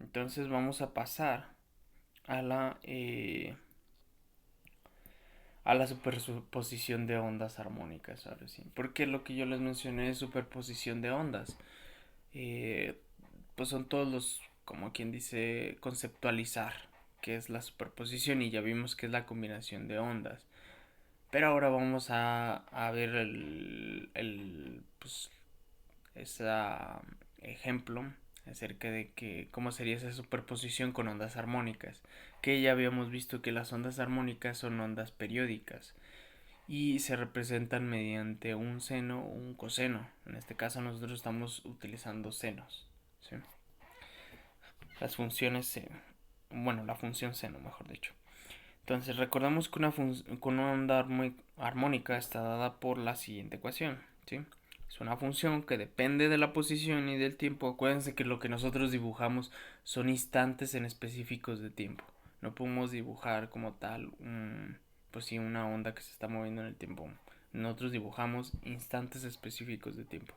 Entonces vamos a pasar a la superposición de ondas armónicas, ahora sí. Porque lo que yo les mencioné es superposición de ondas. Eh, pues son todos los, como quien dice, conceptualizar qué es la superposición y ya vimos que es la combinación de ondas. Pero ahora vamos a ver pues, ese ejemplo acerca de que cómo sería esa superposición con ondas armónicas, que ya habíamos visto que las ondas armónicas son ondas periódicas y se representan mediante un seno o un coseno. En este caso nosotros estamos utilizando senos, ¿sí? Las funciones, bueno, la función seno, mejor dicho. Entonces recordamos que una onda armónica está dada por la siguiente ecuación, ¿sí? Es una función que depende de la posición y del tiempo. Acuérdense que lo que nosotros dibujamos son instantes en específicos de tiempo. No podemos dibujar como tal pues sí, una onda que se está moviendo en el tiempo. Nosotros dibujamos instantes específicos de tiempo.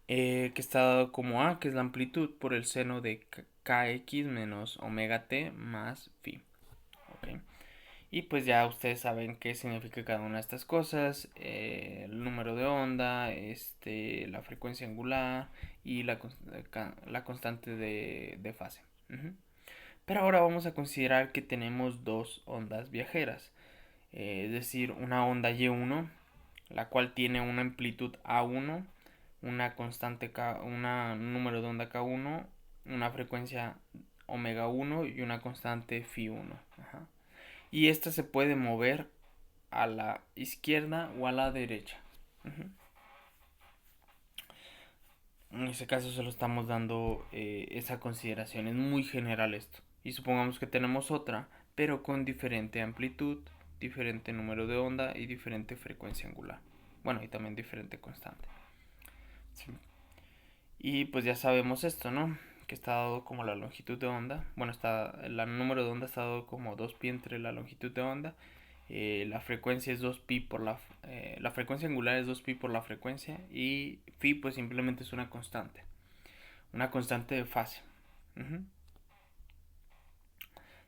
Que está dado como A, que es la amplitud, por el seno de kx menos omega t más phi. ¿Ok? Y pues ya ustedes saben qué significa cada una de estas cosas, el número de onda, la frecuencia angular y la constante de fase. Ujú. Pero ahora vamos a considerar que tenemos dos ondas viajeras, es decir, una onda Y1, la cual tiene una amplitud A1, una constante K, un número de onda K1, una frecuencia omega 1 y una constante phi 1. Ajá. Y esta se puede mover a la izquierda o a la derecha. Uh-huh. En este caso solo estamos dando esa consideración. Es muy general esto. Y supongamos que tenemos otra, pero con diferente amplitud, diferente número de onda y diferente frecuencia angular. Bueno, y también diferente constante. Sí. Y pues ya sabemos esto, ¿no? Que está dado como la longitud de onda. Bueno, el número de onda está dado como 2pi entre la longitud de onda. La frecuencia es 2pi por la frecuencia angular es 2pi por la frecuencia. Y phi pues simplemente es una constante. Una constante de fase. Uh-huh.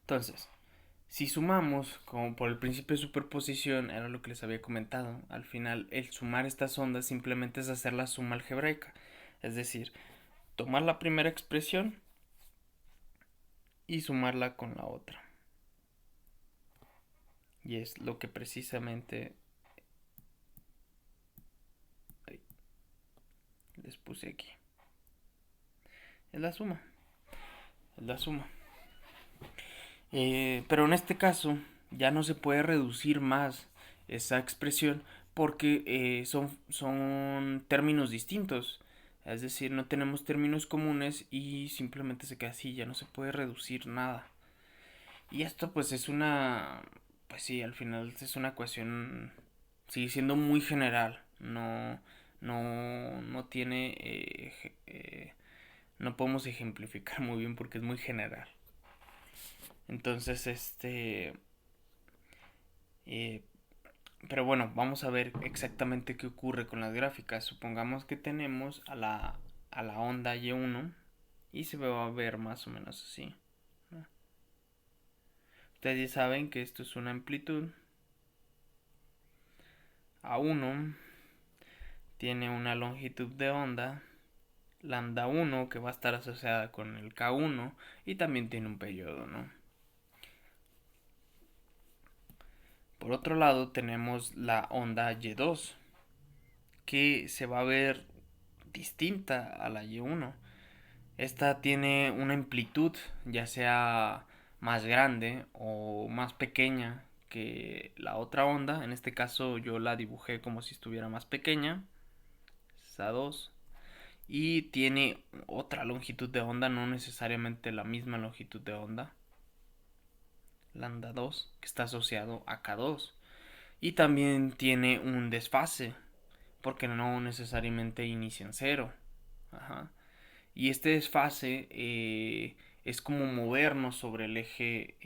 Entonces, si sumamos, como por el principio de superposición, era lo que les había comentado, al final el sumar estas ondas simplemente es hacer la suma algebraica. Es decir, tomar la primera expresión y sumarla con la otra. Y es lo que precisamente les puse aquí. Es la suma. Es la suma. Pero en este caso ya no se puede reducir más esa expresión porque son términos distintos. Es decir, no tenemos términos comunes y simplemente se queda así, ya no se puede reducir nada. Y esto pues es pues sí, al final es una ecuación, sigue siendo muy general, no tiene, no podemos ejemplificar muy bien porque es muy general. Entonces, eh, pero bueno, vamos a ver exactamente qué ocurre con las gráficas. Supongamos que tenemos a la onda Y1 y se va a ver más o menos así, ¿no? Ustedes ya saben que esto es una amplitud A1, tiene una longitud de onda lambda 1 que va a estar asociada con el K1 y también tiene un periodo, ¿no? Por otro lado tenemos la onda Y2 que se va a ver distinta a la Y1. Esta tiene una amplitud ya sea más grande o más pequeña que la otra onda. En este caso yo la dibujé como si estuviera más pequeña. Esa 2. Y tiene otra longitud de onda, no necesariamente la misma longitud de onda, lambda 2, que está asociado a K2. Y también tiene un desfase, porque no necesariamente inicia en cero. Ajá. Y este desfase es como movernos sobre el eje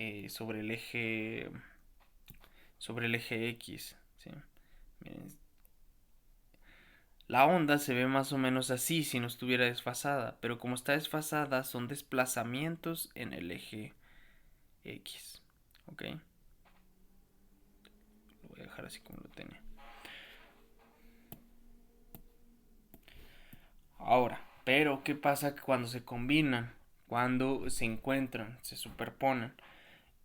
X. ¿Sí? Miren, La onda se ve más o menos así si no estuviera desfasada, pero como está desfasada son desplazamientos en el eje X. ¿Ok? Lo voy a dejar así como lo tenía. Ahora, pero ¿qué pasa cuando se combinan? Cuando se encuentran, se superponen.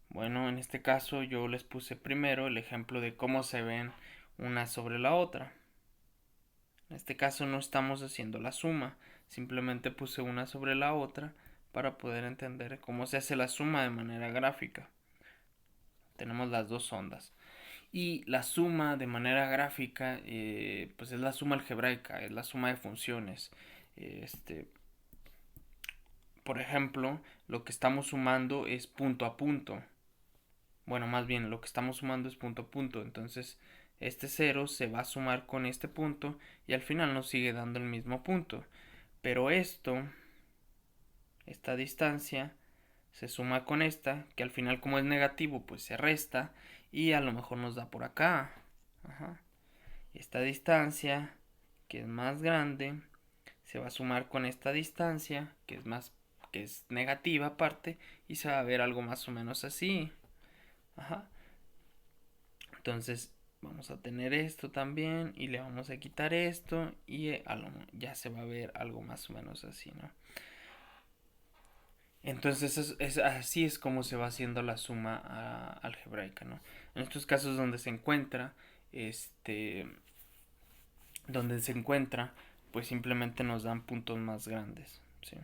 Bueno, en este caso yo les puse primero el ejemplo de cómo se ven una sobre la otra. En este caso no estamos haciendo la suma, simplemente puse una sobre la otra para poder entender cómo se hace la suma de manera gráfica. Tenemos las dos ondas. Y la suma de manera gráfica, pues es la suma algebraica, es la suma de funciones. Este, por ejemplo, lo que estamos sumando es punto a punto. Bueno, más bien lo que estamos sumando es punto a punto. Entonces, este cero se va a sumar con este punto y al final nos sigue dando el mismo punto. Pero esta distancia, se suma con esta, que al final como es negativo, pues se resta y a lo mejor nos da por acá. Ajá. Esta distancia, que es más grande, se va a sumar con esta distancia, que es negativa aparte, y se va a ver algo más o menos así. Ajá. Entonces vamos a tener esto también y le vamos a quitar esto y ya se va a ver algo más o menos así, ¿no? Entonces así es como se va haciendo la suma algebraica, ¿no? En estos casos este, donde se encuentra, pues simplemente nos dan puntos más grandes, ¿sí?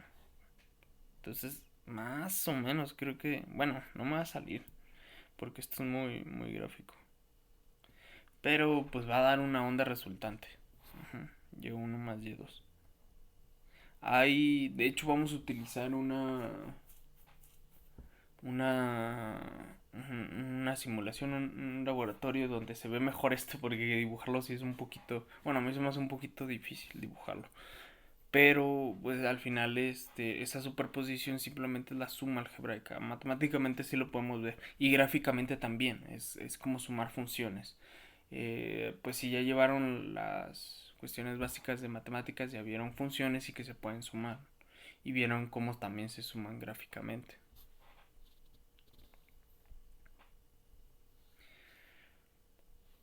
Entonces, más o menos creo que, bueno, no me va a salir porque esto es muy, muy gráfico. Pero pues va a dar una onda resultante. Ujú. Y1 más Y2. Ahí, de hecho, vamos a utilizar una, una simulación, un laboratorio donde se ve mejor esto porque dibujarlo sí es un poquito, bueno, a mí se me hace un poquito difícil dibujarlo. Pero pues al final esa superposición simplemente es la suma algebraica. Matemáticamente sí lo podemos ver. Y gráficamente también. Es como sumar funciones. Pues si ya llevaron las cuestiones básicas de matemáticas, ya vieron funciones y que se pueden sumar. Y vieron cómo también se suman gráficamente.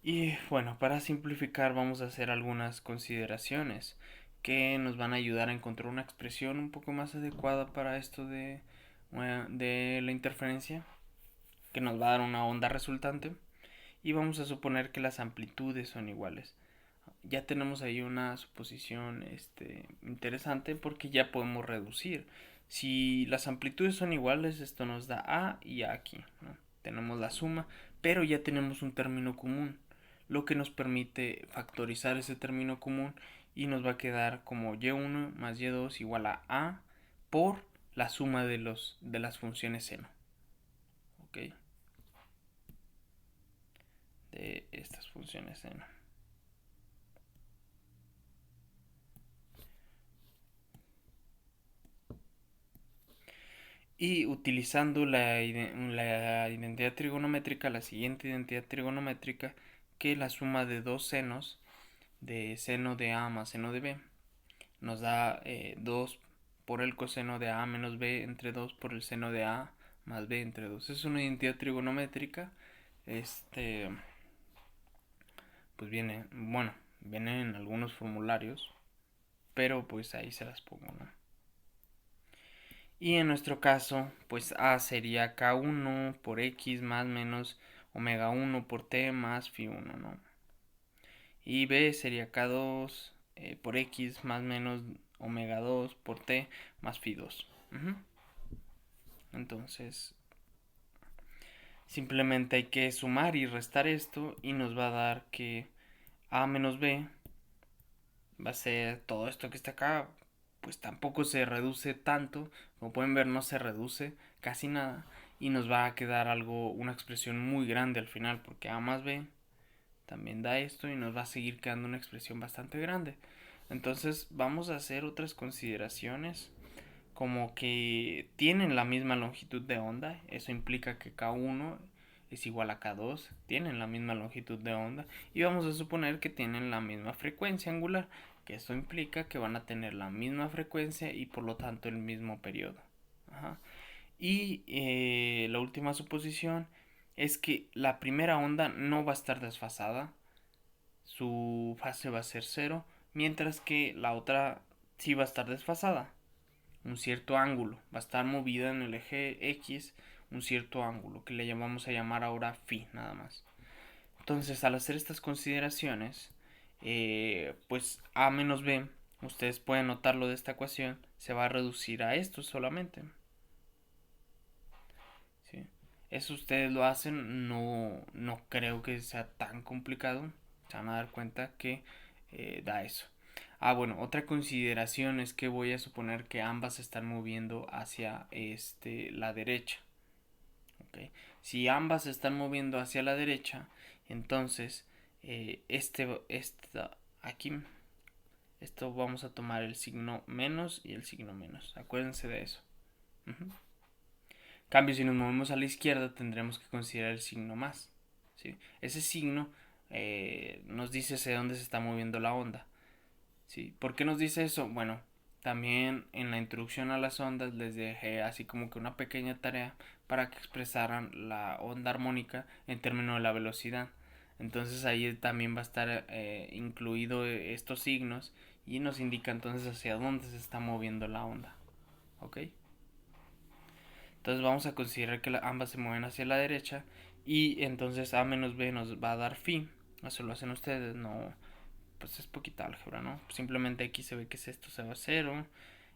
Y bueno, para simplificar vamos a hacer algunas consideraciones que nos van a ayudar a encontrar una expresión un poco más adecuada para esto de la interferencia, que nos va a dar una onda resultante. Y vamos a suponer que las amplitudes son iguales. Ya tenemos ahí una suposición interesante porque ya podemos reducir. Si las amplitudes son iguales, esto nos da A y A aquí, ¿no? Tenemos la suma, pero ya tenemos un término común, lo que nos permite factorizar ese término común y nos va a quedar como y1 más y2 igual a por la suma de las funciones seno. ¿Ok? De estas funciones seno. Y utilizando la identidad trigonométrica, la siguiente identidad trigonométrica, que la suma de dos senos, de seno de A más seno de B, nos da 2 por el coseno de A menos B entre 2 por el seno de A más B entre 2. Es una identidad trigonométrica. Este, pues viene en algunos formularios, pero pues ahí se las pongo, ¿no? Y en nuestro caso, pues A sería K1 por X más menos omega 1 por T más phi 1, ¿no? Y B sería K2 por X más menos omega 2 por T más phi 2. Entonces, simplemente hay que sumar y restar esto y nos va a dar que A menos B va a ser todo esto que está acá, pues tampoco se reduce tanto, como pueden ver no se reduce casi nada y nos va a quedar una expresión muy grande al final porque A más B también da esto y nos va a seguir quedando una expresión bastante grande. Entonces vamos a hacer otras consideraciones como que tienen la misma longitud de onda, eso implica que K1 es igual a k2, tienen la misma longitud de onda y vamos a suponer que tienen la misma frecuencia angular, que esto implica que van a tener la misma frecuencia y por lo tanto el mismo periodo. Ajá. Y la última suposición es que la primera onda no va a estar desfasada, su fase va a ser cero, mientras que la otra sí va a estar desfasada, un cierto ángulo, va a estar movida en el eje X un cierto ángulo que le llamamos a llamar ahora phi nada más. Entonces, al hacer estas consideraciones, pues a menos b, ustedes pueden notarlo de esta ecuación, se va a reducir a esto solamente. ¿Sí? Eso ustedes lo hacen, no creo que sea tan complicado, se van a dar cuenta que da eso. Bueno, otra consideración es que voy a suponer que ambas se están moviendo hacia la derecha. ¿Okay? Si ambas se están moviendo hacia la derecha, entonces aquí, esto vamos a tomar el signo menos y el signo menos. Acuérdense de eso. En cambio, si nos movemos a la izquierda, tendremos que considerar el signo más. ¿Sí? Ese signo nos dice hacia dónde se está moviendo la onda. ¿Sí? ¿Por qué nos dice eso? Bueno, también en la introducción a las ondas les dejé así como que una pequeña tarea para que expresaran la onda armónica en términos de la velocidad. Entonces ahí también va a estar incluido estos signos y nos indica entonces hacia dónde se está moviendo la onda. ¿Ok? Entonces vamos a considerar que ambas se mueven hacia la derecha y entonces a menos b nos va a dar phi. Eso lo hacen ustedes, no, pues es poquita álgebra, ¿no? Simplemente aquí se ve que esto se va a 0,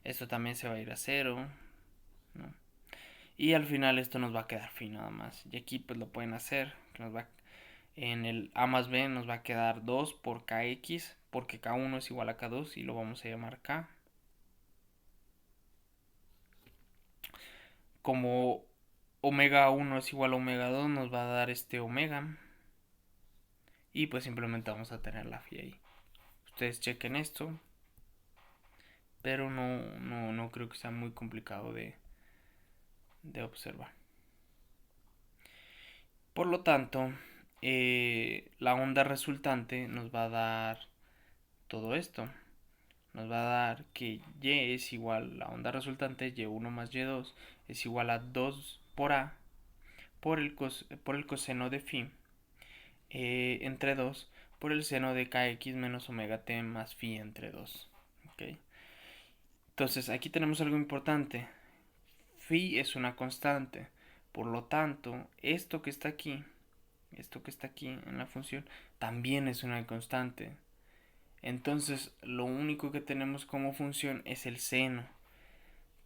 esto también se va a ir a 0, ¿no? Y al final esto nos va a quedar phi nada más. Y aquí pues lo pueden hacer, en el a más b nos va a quedar 2 por kx, porque k1 es igual a k2 y lo vamos a llamar k. Como omega 1 es igual a omega 2 nos va a dar este omega. Y pues simplemente vamos a tener la phi ahí. Ustedes chequen esto. Pero no creo que sea muy complicado de observar. Por lo tanto, la onda resultante nos va a dar todo esto. Nos va a dar que y es igual, la onda resultante y1 más y2 es igual a 2 por a por el coseno de phi entre 2 por el seno de kx menos omega t más phi entre 2. ¿Okay? Entonces aquí tenemos algo importante. Phi es una constante. Por lo tanto, esto que está aquí en la función, también es una constante. Entonces, lo único que tenemos como función es el seno.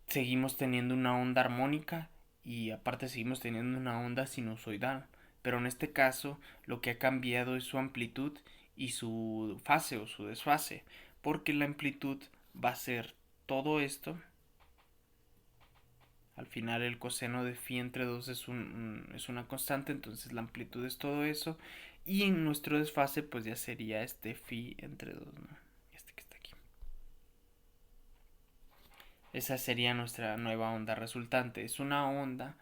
Seguimos teniendo una onda armónica y aparte seguimos teniendo una onda sinusoidal. Pero en este caso, lo que ha cambiado es su amplitud y su fase o su desfase. Porque la amplitud va a ser todo esto. Al final el coseno de phi entre 2 es una constante, entonces la amplitud es todo eso. Y en nuestro desfase pues ya sería este phi entre 2, ¿no? Este que está aquí. Esa sería nuestra nueva onda resultante. Es una onda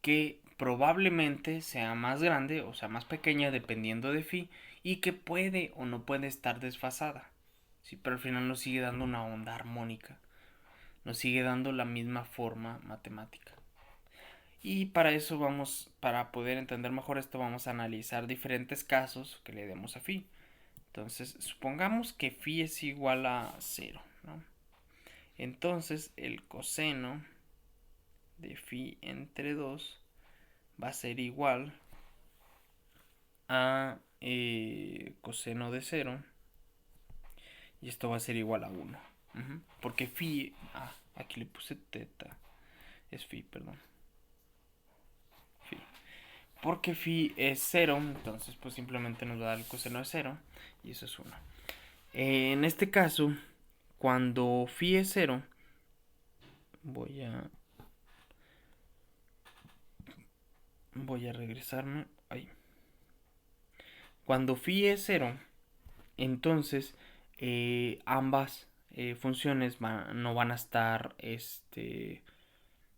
que probablemente sea más grande o sea más pequeña dependiendo de phi y que puede o no puede estar desfasada. Sí, pero al final nos sigue dando una onda armónica. Nos sigue dando la misma forma matemática. Y para eso para poder entender mejor esto, vamos a analizar diferentes casos que le demos a phi. Entonces, supongamos que phi es igual a 0, ¿no? Entonces, el coseno de phi entre 2 va a ser igual a coseno de 0. Y esto va a ser igual a 1. Porque phi... aquí le puse teta. Es phi, perdón. Porque phi es 0, entonces pues simplemente nos va a dar el coseno de 0 y eso es 1. En este caso, cuando phi es 0, voy a regresarme ahí. Cuando phi es 0, entonces ambas funciones no van a estar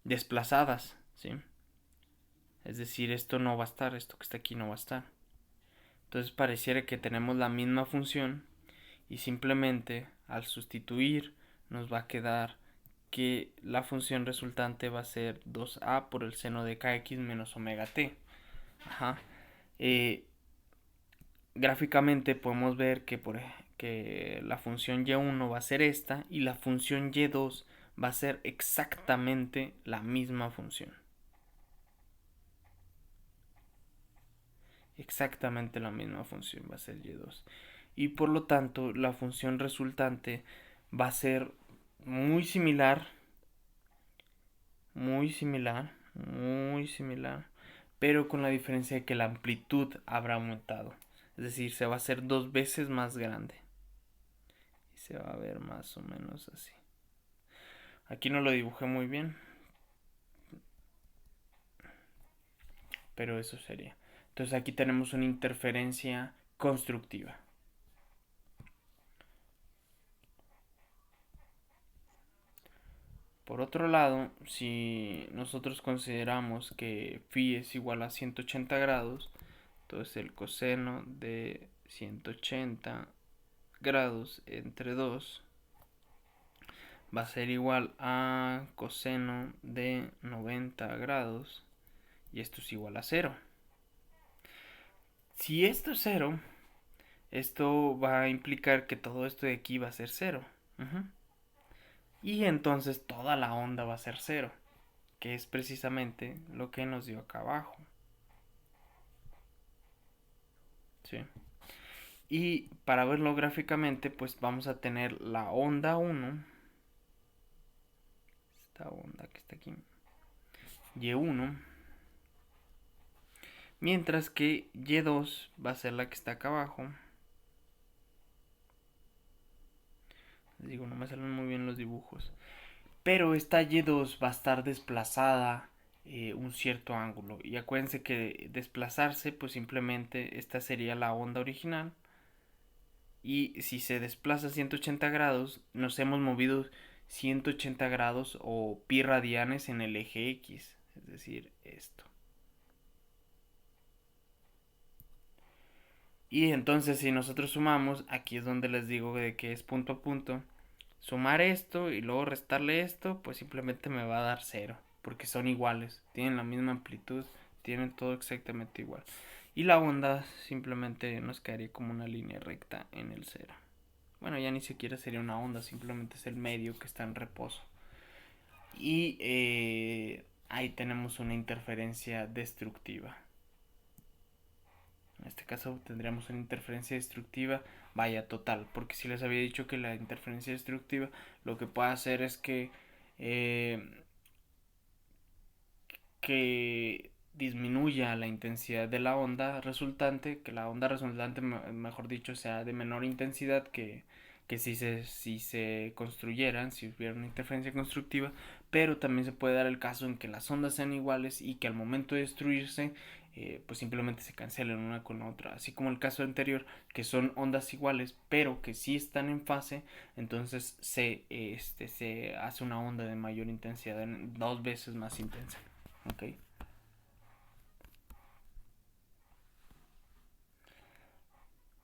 desplazadas, ¿sí? Es decir, esto no va a estar, esto que está aquí no va a estar. Entonces pareciera que tenemos la misma función y simplemente al sustituir nos va a quedar que la función resultante va a ser 2a por el seno de kx menos omega t. Ajá. Gráficamente podemos ver que la función y1 va a ser esta y la función y2 va a ser exactamente la misma función. Exactamente la misma función va a ser y2. Y por lo tanto la función resultante va a ser muy similar, muy similar, muy similar, pero con la diferencia de que la amplitud habrá aumentado. Es decir, se va a hacer 2 veces más grande. Y se va a ver más o menos así. Aquí no lo dibujé muy bien, pero eso sería. Entonces aquí tenemos una interferencia constructiva. Por otro lado, si nosotros consideramos que phi es igual a 180 grados, entonces el coseno de 180 grados entre 2 va a ser igual a coseno de 90 grados y esto es igual a 0. Si esto es 0, esto va a implicar que todo esto de aquí va a ser 0. Y entonces toda la onda va a ser 0, que es precisamente lo que nos dio acá abajo. ¿Sí? Y para verlo gráficamente, pues vamos a tener la onda 1, esta onda que está aquí, y1, mientras que y2 va a ser la que está acá abajo. Les digo, no me salen muy bien los dibujos. Pero esta y2 va a estar desplazada un cierto ángulo. Y acuérdense que desplazarse, pues simplemente esta sería la onda original. Y si se desplaza 180 grados, nos hemos movido 180 grados o pi radianes en el eje X. Es decir, esto. Y entonces si nosotros sumamos, aquí es donde les digo de que es punto a punto. Sumar esto y luego restarle esto, pues simplemente me va a dar 0. Porque son iguales, tienen la misma amplitud, tienen todo exactamente igual. Y la onda simplemente nos quedaría como una línea recta en el 0. Bueno, ya ni siquiera sería una onda, simplemente es el medio que está en reposo. Y ahí tenemos una interferencia destructiva. En este caso tendríamos una interferencia destructiva, vaya, total, porque si les había dicho que la interferencia destructiva lo que puede hacer es eh, que disminuya la intensidad de la onda resultante, que la onda resultante, mejor dicho, sea de menor intensidad que si se construyeran, si hubiera una interferencia constructiva, pero también se puede dar el caso en que las ondas sean iguales y que al momento de destruirse, pues simplemente se cancelen una con otra, así como el caso anterior, que son ondas iguales, pero que sí están en fase, entonces se hace una onda de mayor intensidad, 2 veces más intensa. Okay.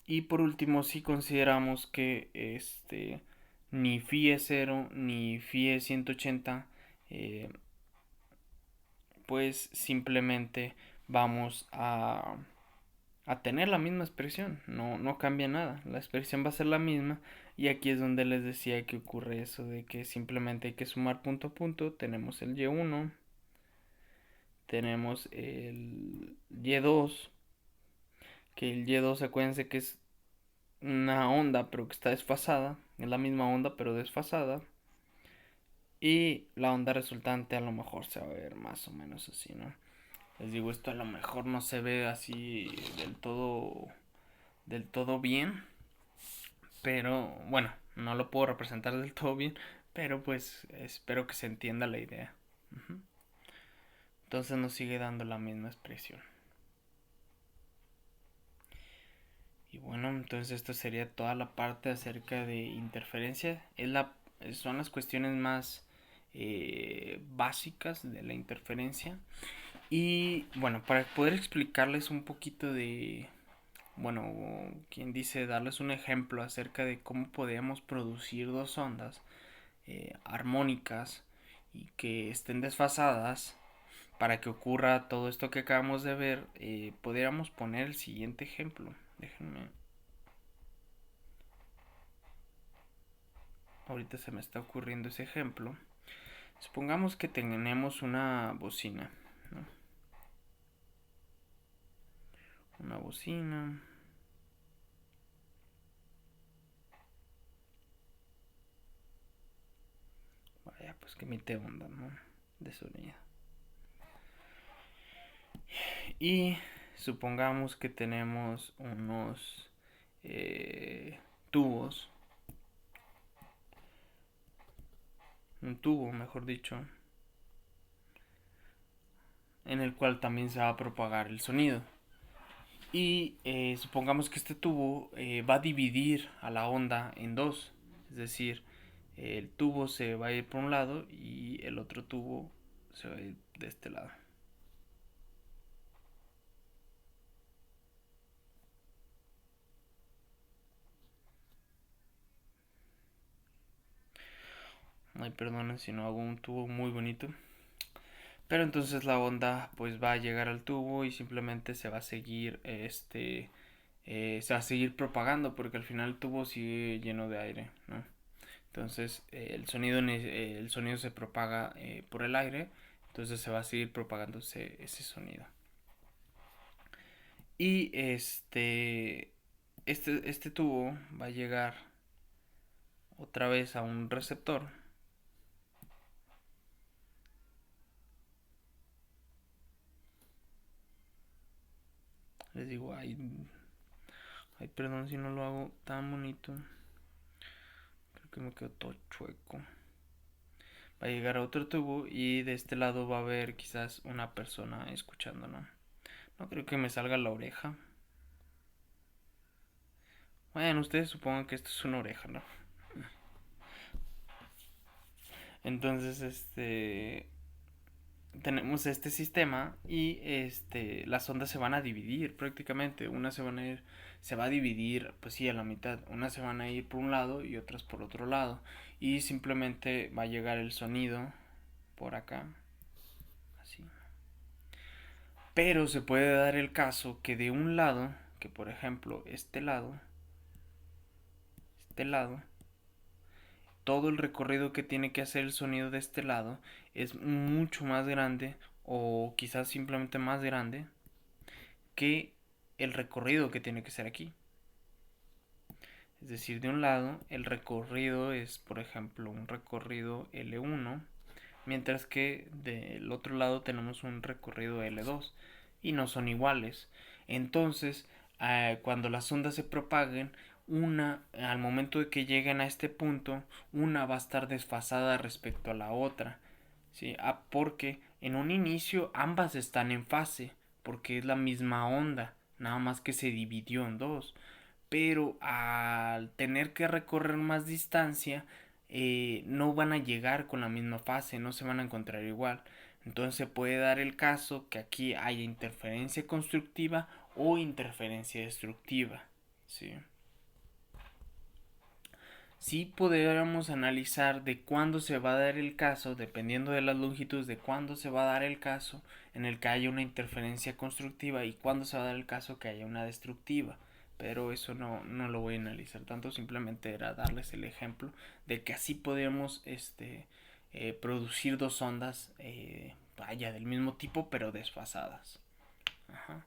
Y por último, si consideramos que ni phi es 0 ni phi es 180, eh, pues simplemente vamos a tener la misma expresión, no cambia nada, la expresión va a ser la misma y aquí es donde les decía que ocurre eso de que simplemente hay que sumar punto a punto, tenemos el y1, tenemos el y2, que el y2 acuérdense que es una onda pero que está desfasada, es la misma onda pero desfasada, y la onda resultante a lo mejor se va a ver más o menos así, ¿no? Les digo, esto a lo mejor no se ve así del todo bien, pero bueno, no lo puedo representar del todo bien, pero pues espero que se entienda la idea. Entonces nos sigue dando la misma expresión. Y bueno, entonces esto sería toda la parte acerca de interferencia. Son las cuestiones más básicas de la interferencia. Y bueno, para poder explicarles un poquito de, bueno, quien dice darles un ejemplo acerca de cómo podemos producir dos ondas armónicas y que estén desfasadas para que ocurra todo esto que acabamos de ver, podríamos poner el siguiente ejemplo. Déjenme. Ahorita se me está ocurriendo ese ejemplo. Supongamos que tenemos una bocina, ¿no? Una bocina. Vaya, pues que emite onda, ¿no? De sonido. Y supongamos que tenemos unos tubos. Un tubo, mejor dicho. En el cual también se va a propagar el sonido. Y supongamos que este tubo va a dividir a la onda en dos. Es decir, el tubo se va a ir por un lado y el otro tubo se va a ir de este lado. Ay, perdonen si no hago un tubo muy bonito. Pero entonces la onda pues va a llegar al tubo y simplemente se va a seguir se va a seguir propagando porque al final el tubo sigue lleno de aire, ¿no? Entonces el sonido se propaga por el aire, entonces se va a seguir propagando ese sonido. Y este tubo va a llegar otra vez a un receptor. Les digo, ay, perdón si no lo hago tan bonito. Creo que me quedó todo chueco. Va a llegar a otro tubo y de este lado va a haber quizás una persona escuchando, ¿no? No creo que me salga la oreja. Bueno, ustedes supongan que esto es una oreja, ¿no? Entonces, tenemos este sistema y las ondas se van a dividir prácticamente. Una se va a dividir, pues sí, a la mitad. Unas se van a ir por un lado y otras por otro lado. Y simplemente va a llegar el sonido por acá, así. Pero se puede dar el caso que de un lado, que por ejemplo este lado, todo el recorrido que tiene que hacer el sonido de este lado es mucho más grande o quizás simplemente más grande que el recorrido que tiene que ser aquí. Es decir, de un lado el recorrido es, por ejemplo, un recorrido L1, mientras que del otro lado tenemos un recorrido L2 y no son iguales. Entonces, cuando las ondas se propaguen, al momento de que lleguen a este punto, una va a estar desfasada respecto a la otra. ¿Sí? Porque en un inicio ambas están en fase, porque es la misma onda, nada más que se dividió en dos. Pero al tener que recorrer más distancia, no van a llegar con la misma fase, no se van a encontrar igual. Entonces se puede dar el caso que aquí haya interferencia constructiva o interferencia destructiva. ¿Sí? Sí podríamos analizar de cuándo se va a dar el caso, dependiendo de las longitudes, de cuándo se va a dar el caso en el que haya una interferencia constructiva y cuándo se va a dar el caso que haya una destructiva. Pero eso no lo voy a analizar tanto, simplemente era darles el ejemplo de que así podemos producir dos ondas vaya del mismo tipo pero desfasadas. Ajá,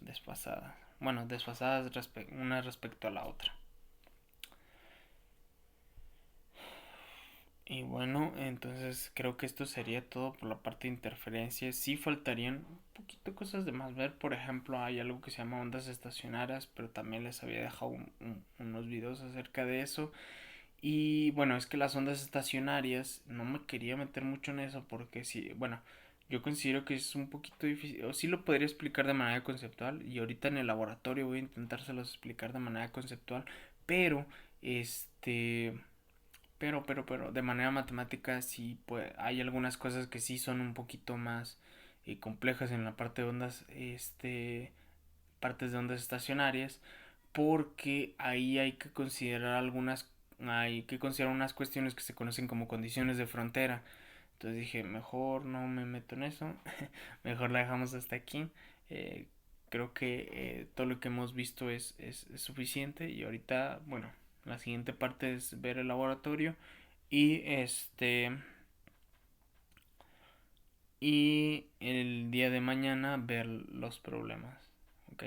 desfasadas. Bueno, desfasadas una respecto a la otra. Y bueno, entonces creo que esto sería todo por la parte de interferencias. Sí faltarían un poquito cosas de más ver. Por ejemplo, hay algo que se llama ondas estacionarias, pero también les había dejado unos videos acerca de eso. Y bueno, es que las ondas estacionarias, no me quería meter mucho en eso porque sí, bueno, yo considero que es un poquito difícil, o sí lo podría explicar de manera conceptual y ahorita en el laboratorio voy a intentárselos explicar de manera conceptual, pero este pero de manera matemática sí pues, hay algunas cosas que sí son un poquito más complejas en la parte de ondas, partes de ondas estacionarias, porque ahí hay que considerar unas cuestiones que se conocen como condiciones de frontera. Entonces dije, mejor no me meto en eso, mejor la dejamos hasta aquí. Eh, Creo que todo lo que hemos visto es suficiente, y ahorita, bueno, la siguiente parte es ver el laboratorio y y el día de mañana ver los problemas, ¿ok?